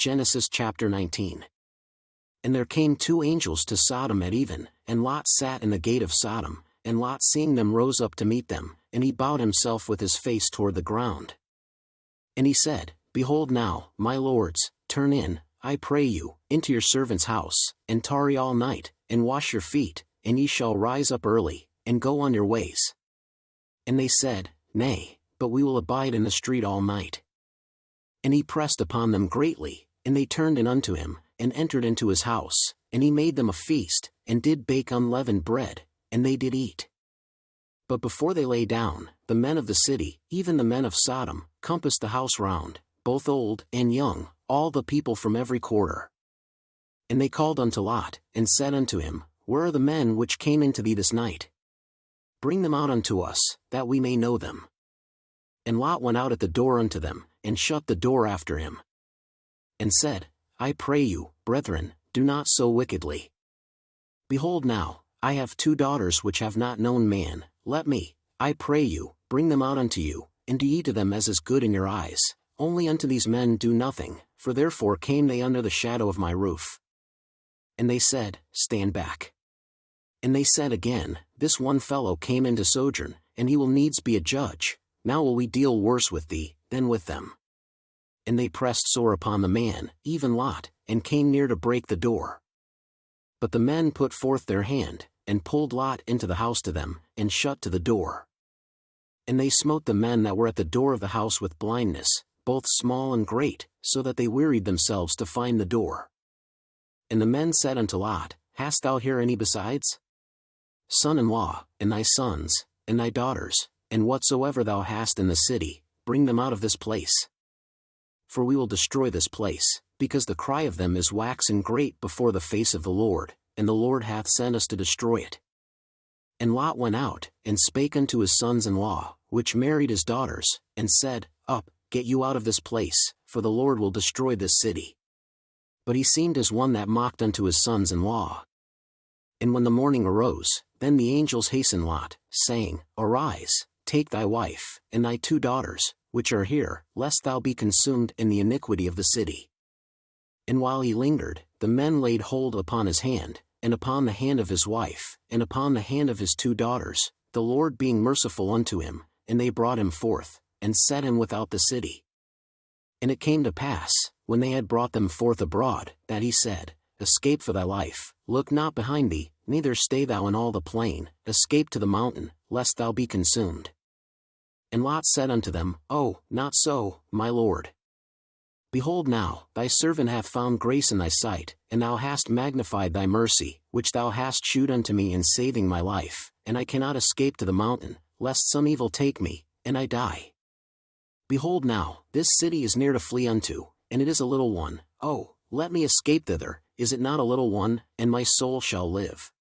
Genesis chapter 19. And there came 2 angels to Sodom at even, and Lot sat in the gate of Sodom, and Lot seeing them rose up to meet them, and he bowed himself with his face toward the ground. And he said, Behold now, my lords, turn in, I pray you, into your servant's house, and tarry all night, and wash your feet, and ye shall rise up early, and go on your ways. And they said, Nay, but we will abide in the street all night. And he pressed upon them greatly, and they turned in unto him, and entered into his house, and he made them a feast, and did bake unleavened bread, and they did eat. But before they lay down, the men of the city, even the men of Sodom, compassed the house round, both old and young, all the people from every quarter. And they called unto Lot, and said unto him, Where are the men which came into thee this night? Bring them out unto us, that we may know them. And Lot went out at the door unto them, and shut the door after him. And said, I pray you, brethren, do not so wickedly. Behold now, I have 2 daughters which have not known man, let me, I pray you, bring them out unto you, and do ye to them as is good in your eyes, only unto these men do nothing, for therefore came they under the shadow of my roof. And they said, Stand back. And they said again, This one fellow came into sojourn, and he will needs be a judge, now will we deal worse with thee, than with them. And they pressed sore upon the man, even Lot, and came near to break the door. But the men put forth their hand, and pulled Lot into the house to them, and shut to the door. And they smote the men that were at the door of the house with blindness, both small and great, so that they wearied themselves to find the door. And the men said unto Lot, Hast thou here any besides? Son-in-law, and thy sons, and thy daughters, and whatsoever thou hast in the city, bring them out of this place. For we will destroy this place, because the cry of them is waxen great before the face of the Lord, and the Lord hath sent us to destroy it. And Lot went out, and spake unto his sons-in-law, which married his daughters, and said, Up, get you out of this place, for the Lord will destroy this city. But he seemed as one that mocked unto his sons-in-law. And when the morning arose, then the angels hastened Lot, saying, Arise, take thy wife, and thy 2 daughters, which are here, lest thou be consumed in the iniquity of the city. And while he lingered, the men laid hold upon his hand, and upon the hand of his wife, and upon the hand of his 2 daughters, the Lord being merciful unto him, and they brought him forth, and set him without the city. And it came to pass, when they had brought them forth abroad, that he said, Escape for thy life, look not behind thee, neither stay thou in all the plain, escape to the mountain, lest thou be consumed. And Lot said unto them, Oh, not so, my lord. Behold now, thy servant hath found grace in thy sight, and thou hast magnified thy mercy, which thou hast shewed unto me in saving my life, and I cannot escape to the mountain, lest some evil take me, and I die. Behold now, this city is near to flee unto, and it is a little one, oh, let me escape thither, is it not a little one, and my soul shall live?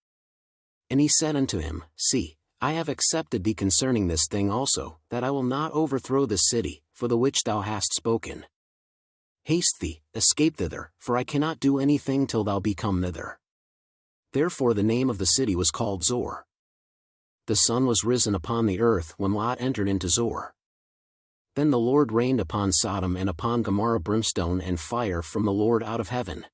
And he said unto him, See, I have accepted thee concerning this thing also, that I will not overthrow this city, for the which thou hast spoken. Haste thee, escape thither, for I cannot do anything till thou be come thither. Therefore the name of the city was called Zor. The sun was risen upon the earth when Lot entered into Zor. Then the Lord rained upon Sodom and upon Gomorrah brimstone and fire from the Lord out of heaven.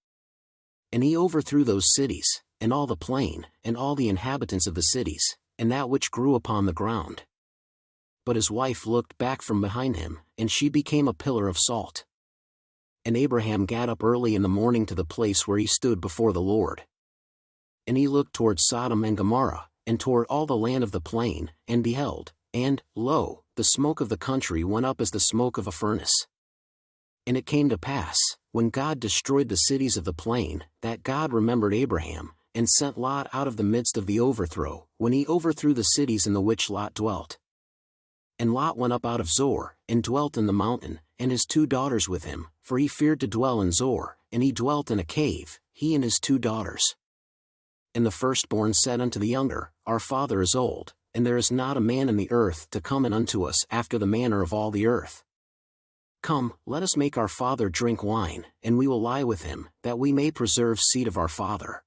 And he overthrew those cities, and all the plain, and all the inhabitants of the cities, and that which grew upon the ground. But his wife looked back from behind him, and she became a pillar of salt. And Abraham gat up early in the morning to the place where he stood before the Lord. And he looked toward Sodom and Gomorrah, and toward all the land of the plain, and beheld, and, lo, the smoke of the country went up as the smoke of a furnace. And it came to pass, when God destroyed the cities of the plain, that God remembered Abraham, and sent Lot out of the midst of the overthrow, when he overthrew the cities in the which Lot dwelt. And Lot went up out of Zor, and dwelt in the mountain, and his 2 daughters with him, for he feared to dwell in Zor, and he dwelt in a cave, he and his 2 daughters. And the firstborn said unto the younger, Our father is old, and there is not a man in the earth to come in unto us after the manner of all the earth. Come, let us make our father drink wine, and we will lie with him, that we may preserve seed of our father.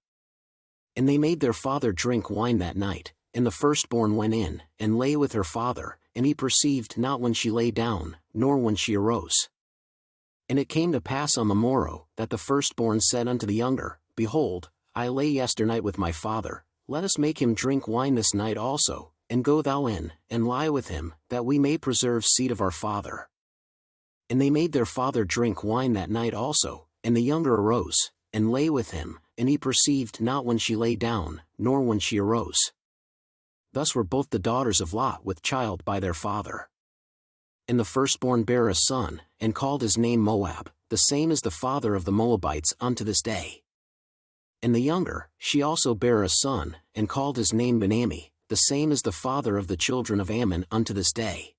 And they made their father drink wine that night, and the firstborn went in, and lay with her father, and he perceived not when she lay down, nor when she arose. And it came to pass on the morrow, that the firstborn said unto the younger, Behold, I lay yesternight with my father, let us make him drink wine this night also, and go thou in, and lie with him, that we may preserve seed of our father. And they made their father drink wine that night also, and the younger arose, and lay with him, and he perceived not when she lay down, nor when she arose. Thus were both the daughters of Lot with child by their father. And the firstborn bare a son, and called his name Moab, the same is the father of the Moabites unto this day. And the younger, she also bare a son, and called his name Ben-Ammi, the same is the father of the children of Ammon unto this day.